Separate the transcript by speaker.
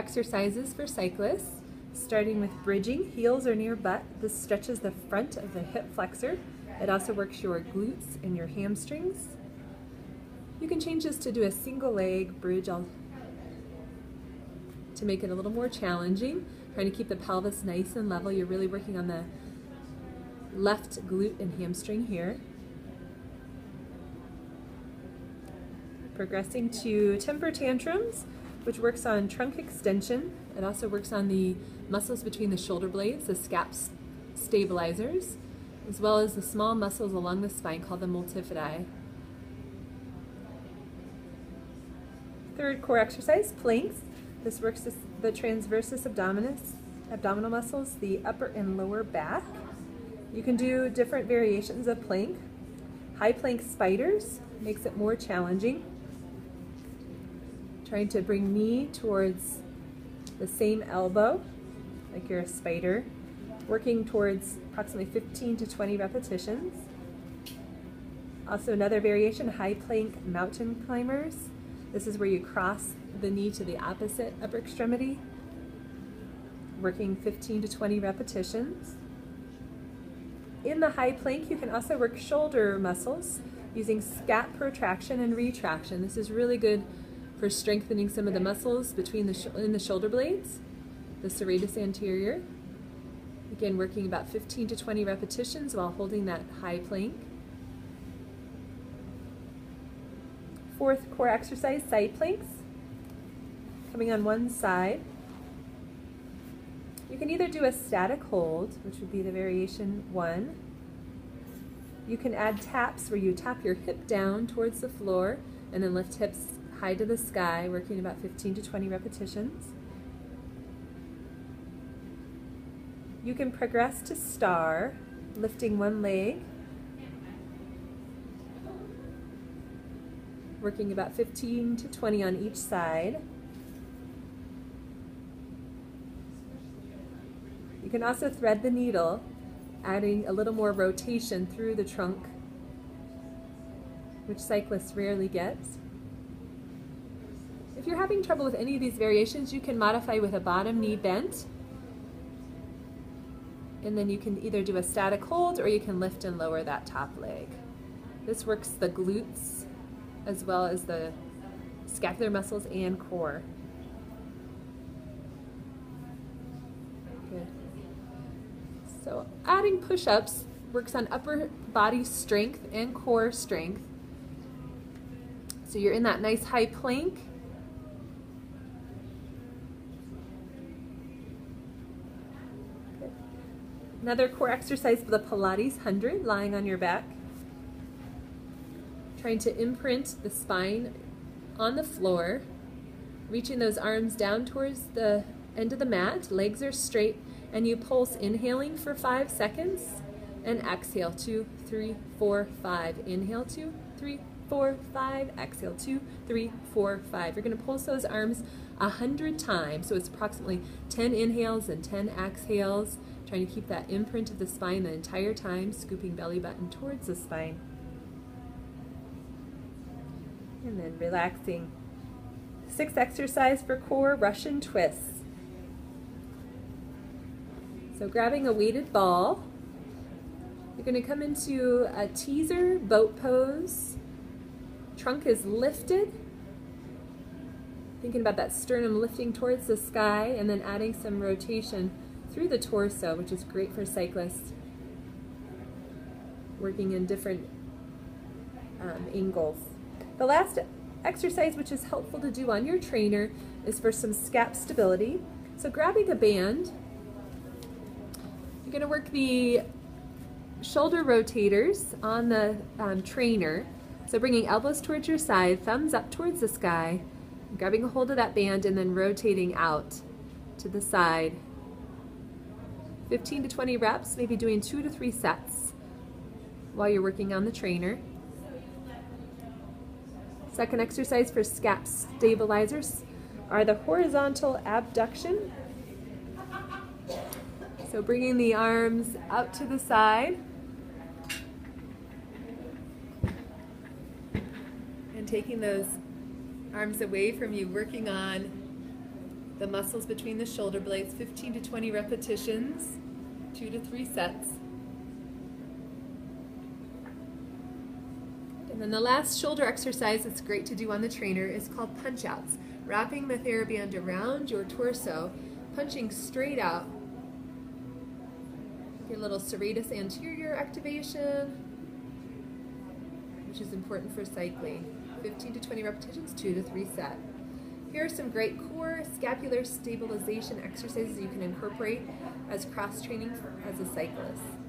Speaker 1: exercises for cyclists, starting with bridging. Heels are near butt. This stretches the front of the hip flexor. It also works your glutes and your hamstrings. You can change this to do a single leg bridge to make it a little more challenging. Trying to keep the pelvis nice and level. You're really working on the left glute and hamstring here. Progressing to temper tantrums, which works on trunk extension. It also works on the muscles between the shoulder blades, the scap stabilizers, as well as the small muscles along the spine called the multifidi. Third core exercise, planks. This works the transversus abdominal muscles, the upper and lower back. You can do different variations of plank. High plank spiders makes it more challenging. Trying to bring knee towards the same elbow, like you're a spider. Working towards approximately 15 to 20 repetitions. Also another variation, high plank mountain climbers. This is where you cross the knee to the opposite upper extremity. Working 15 to 20 repetitions. In the high plank, you can also work shoulder muscles using scap protraction and retraction. This is really good for strengthening some of the muscles between in the shoulder blades, the serratus anterior. Again, working about 15 to 20 repetitions while holding that high plank. Fourth core exercise, side planks. Coming on one side. You can either do a static hold, which would be the variation 1. You can add taps where you tap your hip down towards the floor and then lift hips high to the sky, working about 15 to 20 repetitions. You can progress to star, lifting one leg, working about 15 to 20 on each side. You can also thread the needle, adding a little more rotation through the trunk, which cyclists rarely get. If you're having trouble with any of these variations, you can modify with a bottom knee bent. And then you can either do a static hold or you can lift and lower that top leg. This works the glutes as well as the scapular muscles and core. Good. So adding push-ups works on upper body strength and core strength. So you're in that nice high plank. Another core exercise for the Pilates 100, lying on your back. Trying to imprint the spine on the floor, reaching those arms down towards the end of the mat, legs are straight, and you pulse inhaling for 5 seconds and exhale 2, 3, 4, 5. Inhale 2, 3, 4, 5. Exhale 2, 3, 4, 5. You're going to pulse those arms 100 times, so it's approximately 10 inhales and 10 exhales. Trying to keep that imprint of the spine the entire time, scooping belly button towards the spine. And then relaxing. 6th exercise for core, Russian twists. So grabbing a weighted ball, you're going to come into a teaser boat pose. Trunk is lifted. Thinking about that sternum lifting towards the sky and then adding some rotation through the torso, which is great for cyclists working in different angles. The last exercise, which is helpful to do on your trainer, is for some scap stability. So grabbing a band, you're going to work the shoulder rotators on the trainer. So bringing elbows towards your side, thumbs up towards the sky, grabbing a hold of that band and then rotating out to the side. 15 to 20 reps, maybe doing 2 to 3 sets while you're working on the trainer. Second exercise for scap stabilizers are the horizontal abduction. So bringing the arms out to the side and taking those arms away from you, working on the muscles between the shoulder blades, 15 to 20 repetitions, 2 to 3 sets. And then the last shoulder exercise that's great to do on the trainer is called punch outs. Wrapping the TheraBand around your torso, punching straight out. Your little serratus anterior activation, which is important for cycling. 15 to 20 repetitions, 2 to 3 set. Here are some great core scapular stabilization exercises you can incorporate as cross training as a cyclist.